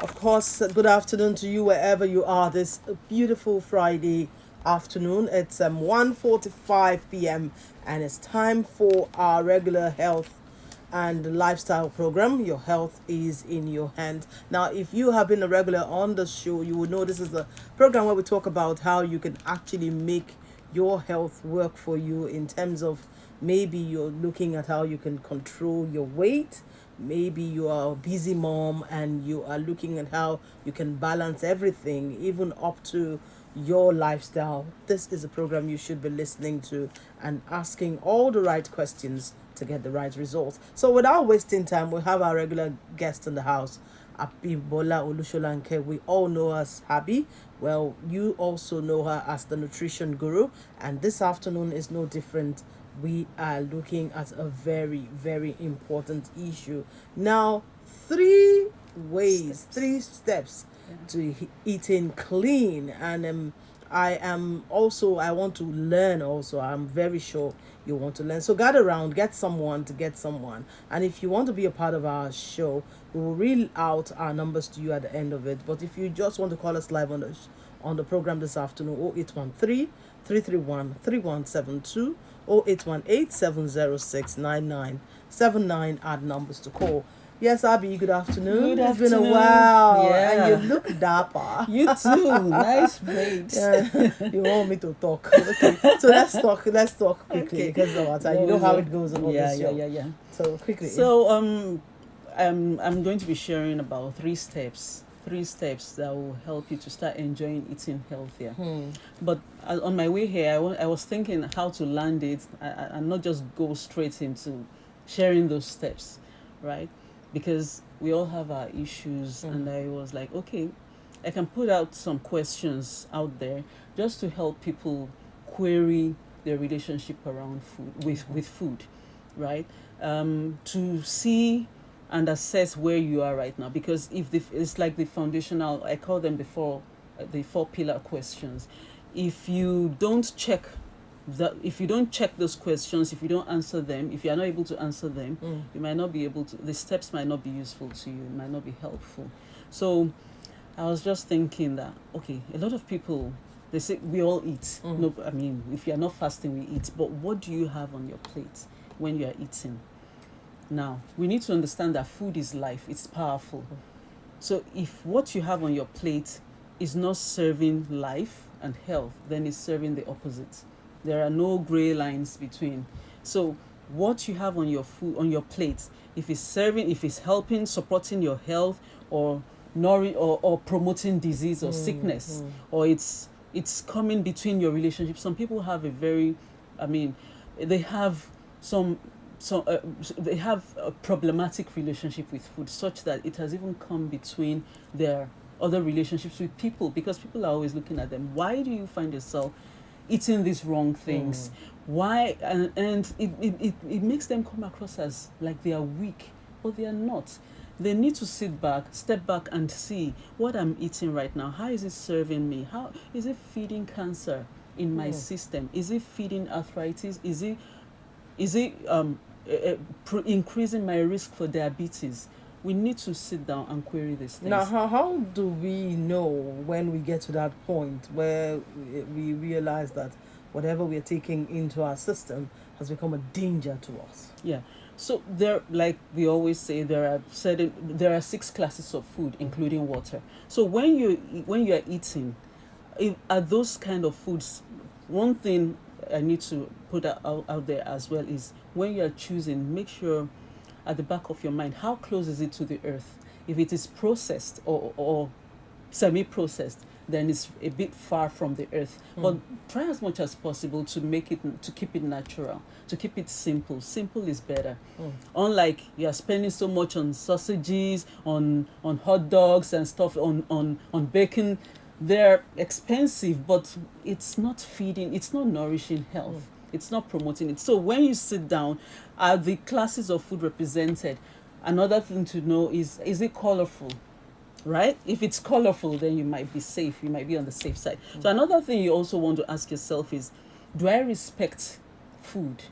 Of course, good afternoon to you wherever you are this beautiful Friday afternoon. It's 1:45 p.m. and it's time for our regular health and lifestyle program. Your health is in your hands. Now, if you have been a regular on the show, you will know this is the program where we talk about how you can actually make your health work for you in terms of maybe you're looking at how you can control your weight. Maybe you are a busy mom and you are looking at how you can balance everything, even up to your lifestyle. This is a program you should be listening to and asking all the right questions to get the right results. So, without wasting time, we have our regular guest in the house, Abibola Olu-Sholanke. We all know her as Habi. Well, you also know her as the nutrition guru, and this afternoon is no different. We are looking at a very, very important issue. Now, three steps to eating clean. And I want to learn also. I'm very sure you want to learn. So gather around, get someone to get someone. And if you want to be a part of our show, we will read out our numbers to you at the end of it. But if you just want to call us live on the program this afternoon, 0813 331 3172, 0818 706 9979 are the numbers to call. Yes, Abby, good afternoon. Good It's been a afternoon. while. Yeah. And you look dapper. You too. Nice braids. Yeah, you want me to talk. Okay. So let's talk quickly Okay. because of our time. You know how it goes on Yeah, this yeah, show. yeah, yeah. So quickly. So I'm going to be sharing about three steps that will help you to start enjoying eating healthier. But on my way here, I was thinking how to land it and not just go straight into sharing those steps, right? Because we all have our issues, and I was like, okay, I can put out some questions out there just to help people query their relationship around food with food, right? To see and assess where you are right now, because if it's like the foundational, I call them before the 4 pillar questions. If you don't check those questions, if you don't answer them, if you are not able to answer them, you might not be able to, the steps might not be useful to you, it might not be helpful. So I was just thinking that, okay, a lot of people, they say we all eat. No, I mean, if you are not fasting, we eat. But what do you have on your plate when you are eating? Now, we need to understand that food is life. It's powerful. So if what you have on your plate is not serving life and health, then it's serving the opposite. There are no gray lines between. So what you have on your food, on your plate, if it's helping, supporting your health, or or promoting disease or sickness, or it's coming between your relationship. Some people have a very, I mean, they have some they have a problematic relationship with food, such that it has even come between their other relationships with people, because people are always looking at them. Why do you find yourself eating these wrong things? Why? And it makes them come across as like they are weak, but they are not. They need to step back and see what I'm eating right now. How is it serving me? How is it feeding cancer in my system? Is it feeding arthritis? Is it increasing my risk for diabetes? We need to sit down and query these things. Now, how do we know when we get to that point where we realize that whatever we're taking into our system has become a danger to us? Yeah. So there, like we always say, there are 6 classes of food, including water. So when you are eating, are those kind of foods, one thing I need to put out there as well is, when you are choosing, make sure at the back of your mind, how close is it to the earth? If it is processed or semi-processed, then it's a bit far from the earth. But try as much as possible to keep it natural, to keep it simple. Simple is better. Unlike you are spending so much on sausages, on hot dogs and stuff, on bacon. They're expensive, but it's not nourishing health. It's not promoting it. So when you sit down, are the classes of food represented? Another thing to know is it colorful? Right? If it's colorful, then you might be safe. You might be on the safe side. So another thing you also want to ask yourself is, do I respect food?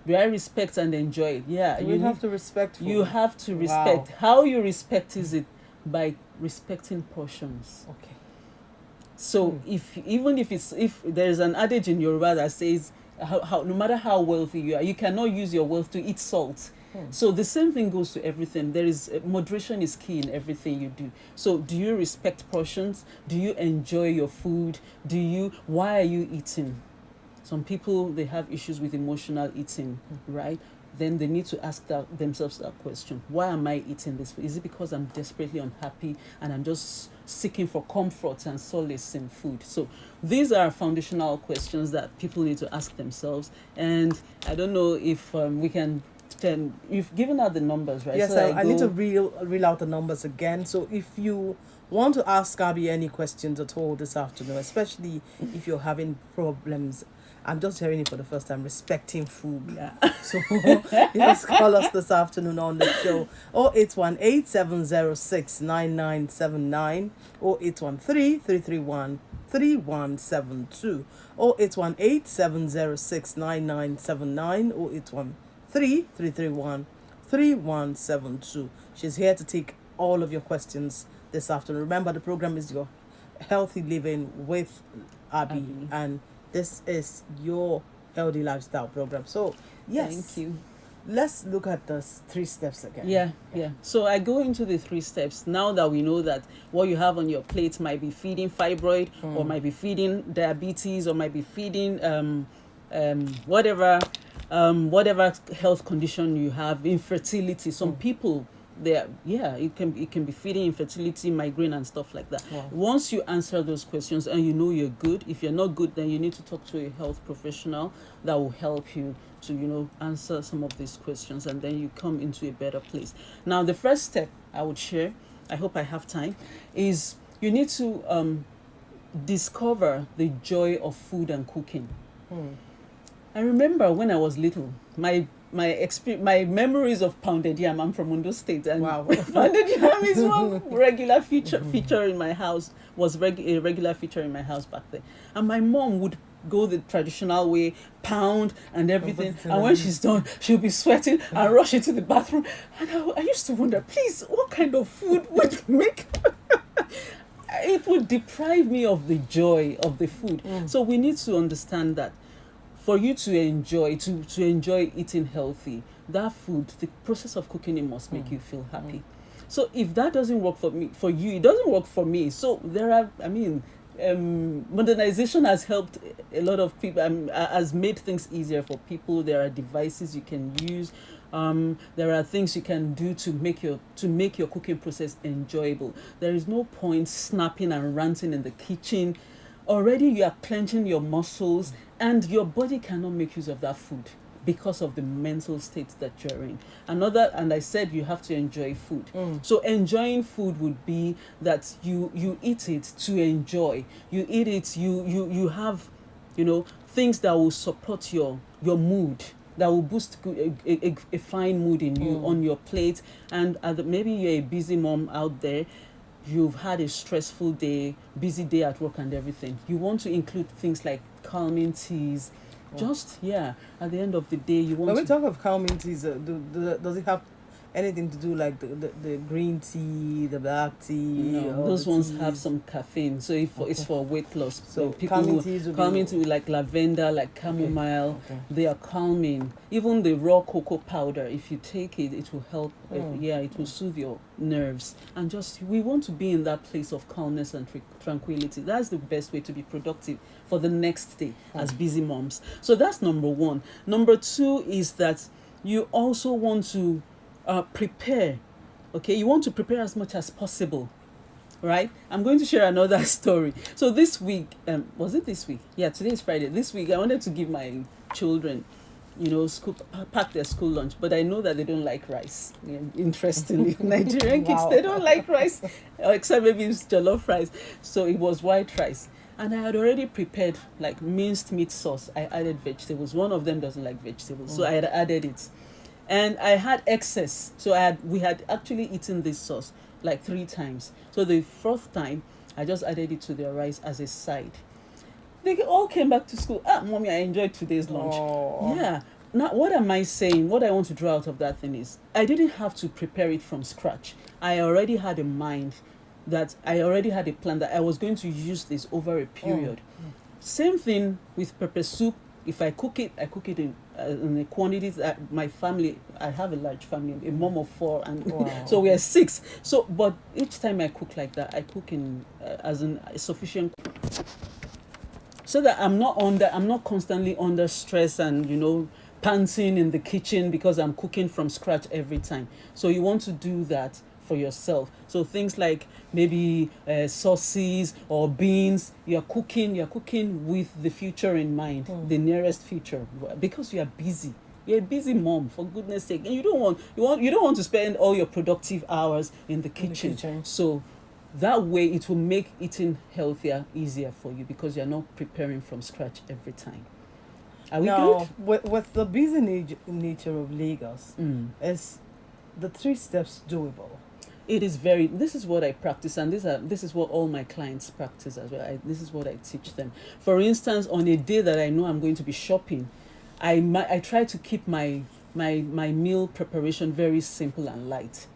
Do I respect and enjoy it? Yeah, You have to respect food. You have to Wow. respect. How you respect is it by respecting portions. Okay. So if there's an adage in Yoruba that says how no matter how wealthy you are, you cannot use your wealth to eat salt. So the same thing goes to everything. There is moderation is key in everything you do. So do you respect portions? Do you enjoy your food? Why are you eating? Some people, they have issues with emotional eating, right? Then they need to ask themselves that question. Why am I eating this food? Is it because I'm desperately unhappy and I'm just seeking for comfort and solace in food? So these are foundational questions that people need to ask themselves. And I don't know if we can you've given out the numbers, right? Yes, So I need to reel out the numbers again. So if you want to ask Abby any questions at all this afternoon, especially if you're having problems, I'm just hearing it for the first time, respecting food. Yeah. So just call us this afternoon on the show. 0818-706-9979 or 813-331-3172 or 818-706-9979 or 813-331-3172. She's here to take all of your questions this afternoon. Remember, the program is your Healthy Living with Abby. And this is your healthy lifestyle program. So, yes. Thank you. Let's look at the 3 steps again. Yeah. So I go into the 3 steps now that we know that what you have on your plate might be feeding fibroid or might be feeding diabetes or might be feeding whatever health condition you have, infertility. Some people, it can be feeding, infertility, migraine and stuff like that. Wow. Once you answer those questions and you know you're good, if you're not good, then you need to talk to a health professional that will help you to answer some of these questions, and then you come into a better place. Now the first step I would share, I hope I have time, is you need to discover the joy of food and cooking. I remember when I was little, my memories of pounded yam. I'm from Ondo State, and wow. Pounded yam is one regular feature in my house. Was a regular feature in my house back then, and my mom would go the traditional way, pound and everything, and when she's done, she'll be sweating and rush into the bathroom. And I used to wonder, please, what kind of food would make? It would deprive me of the joy of the food. So we need to understand that for you to enjoy eating healthy, that food, the process of cooking it must make you feel happy. So if that doesn't work for you, it doesn't work for me. So there are, modernization has helped a lot of people, has made things easier for people. There are devices you can use. There are things you can do to make your cooking process enjoyable. There is no point snapping and ranting in the kitchen. Already you are clenching your muscles, and your body cannot make use of that food because of the mental state that you're in. And I said you have to enjoy food. So enjoying food would be that you eat it to enjoy. You eat it, you have, things that will support your mood, that will boost a fine mood in you on your plate. And maybe you're a busy mom out there, you've had a stressful day, busy day at work and everything. You want to include things like calming teas. At the end of the day, you want When we talk of calming teas, does it have anything to do like the green tea, the black tea? No, those ones have some caffeine, so it's for weight loss. So people calming tea like lavender, like chamomile, they are calming. Even the raw cocoa powder, if you take it, it will help. It will soothe your nerves. And we want to be in that place of calmness and tranquility. That's the best way to be productive for the next day as busy moms. So that's number 1. Number 2 is that you also want to prepare. Okay, you want to prepare as much as possible, right? I'm going to share another story. So this week, was it this week? Yeah, today is Friday. This week, I wanted to give my children, pack their school lunch, but I know that they don't like rice. Yeah, interestingly, Nigerian kids, they don't like rice, except maybe it's jollof rice. So it was white rice. And I had already prepared like minced meat sauce. I added vegetables. One of them doesn't like vegetables, so I had added it. And I had excess. So we had actually eaten this sauce like 3 times. So the 4th time, I just added it to their rice as a side. They all came back to school. Mommy, I enjoyed today's lunch. Aww. Yeah. now, what am I saying? What I want to draw out of that thing is I didn't have to prepare it from scratch. I already had a mind that I already had a plan that I was going to use this over a period. Same thing with pepper soup. If I cook it in the quantities that my family, I have a large family, a mom of 4, and so we are 6. So, but each time I cook like that, I cook in as in sufficient, so that I'm not constantly under stress and panting in the kitchen because I'm cooking from scratch every time. So you want to do that for yourself. So things like maybe sauces or beans, you're cooking with the future in mind, the nearest future, because you are busy. You're a busy mom, for goodness sake, and you don't want to spend all your productive hours in the kitchen. So that way it will make eating healthier easier for you because you're not preparing from scratch every time. Are we good? With the busy nature of Lagos, is the 3 steps doable? It is this is what I practice, and this is what all my clients practice as well. This is what I teach them. For instance, on a day that I know I'm going to be shopping, I try to keep my meal preparation very simple and light.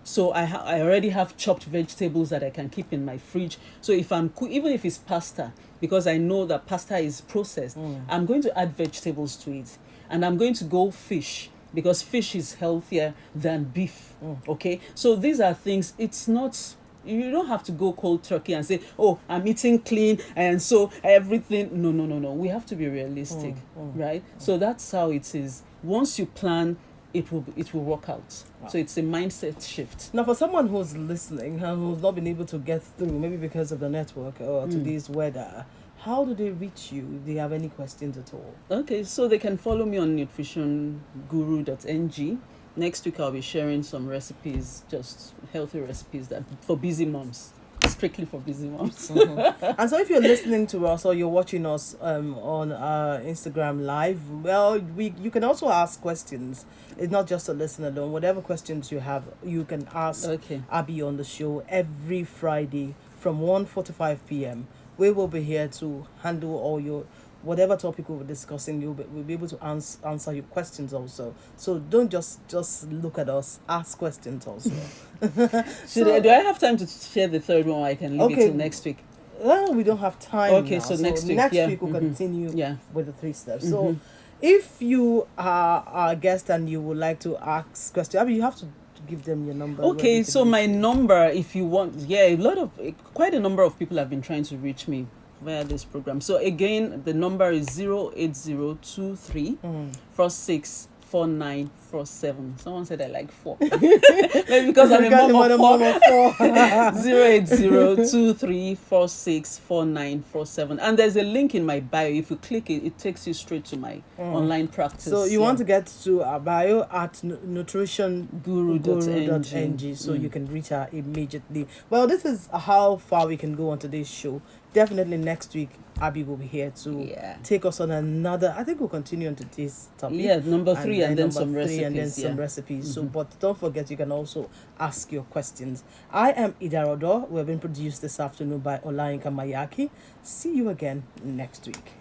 So I already have chopped vegetables that I can keep in my fridge. So if even if it's pasta, because I know that pasta is processed, I'm going to add vegetables to it, and I'm going to go fish, because fish is healthier than beef. Okay, so these are things. It's not, you don't have to go cold turkey and say, oh, I'm eating clean and so everything. No, we have to be realistic, right? So that's how it is. Once you plan, it will work out. So it's a mindset shift. Now, for someone who's listening and who's not been able to get through, maybe because of the network or today's weather, how do they reach you if they have any questions at all? Okay, so they can follow me on nutritionguru.ng. Next week I'll be sharing some recipes, just healthy recipes that for busy moms, strictly for busy moms. And so if you're listening to us or you're watching us on Instagram Live, well, you can also ask questions. It's not just to listen alone. Whatever questions you have, you can ask Abby on the show every Friday from 1:45 p.m. We will be here to handle all your whatever topic we were discussing. We'll be able to answer your questions also. So don't just look at us. Ask questions also. Do I have time to share the third one, or I can leave it till next week? Well, we don't have time. Okay, now. So next week. Next week we'll continue with the 3 steps. So if you are our guest and you would like to ask questions, I mean, you have to give them your number. Okay, so my number, if you want, quite a number of people have been trying to reach me via this program. So again, the number is 08023 464947. Someone said I like 4. Maybe because I'm a mom of 4. 08023464947. And there's a link in my bio. If you click it, it takes you straight to my online practice. So you want to get to our bio at nutritionguru.ng, so you can reach her immediately. Well, this is how far we can go on today's show. Definitely next week Abby will be here to take us on another. I think we'll continue on today's topic. Yeah, number 3 and then some recipes. And then some recipes. So, but don't forget, you can also ask your questions. I am Idarodo. We have been produced this afternoon by Olu-Sholanke. See you again next week.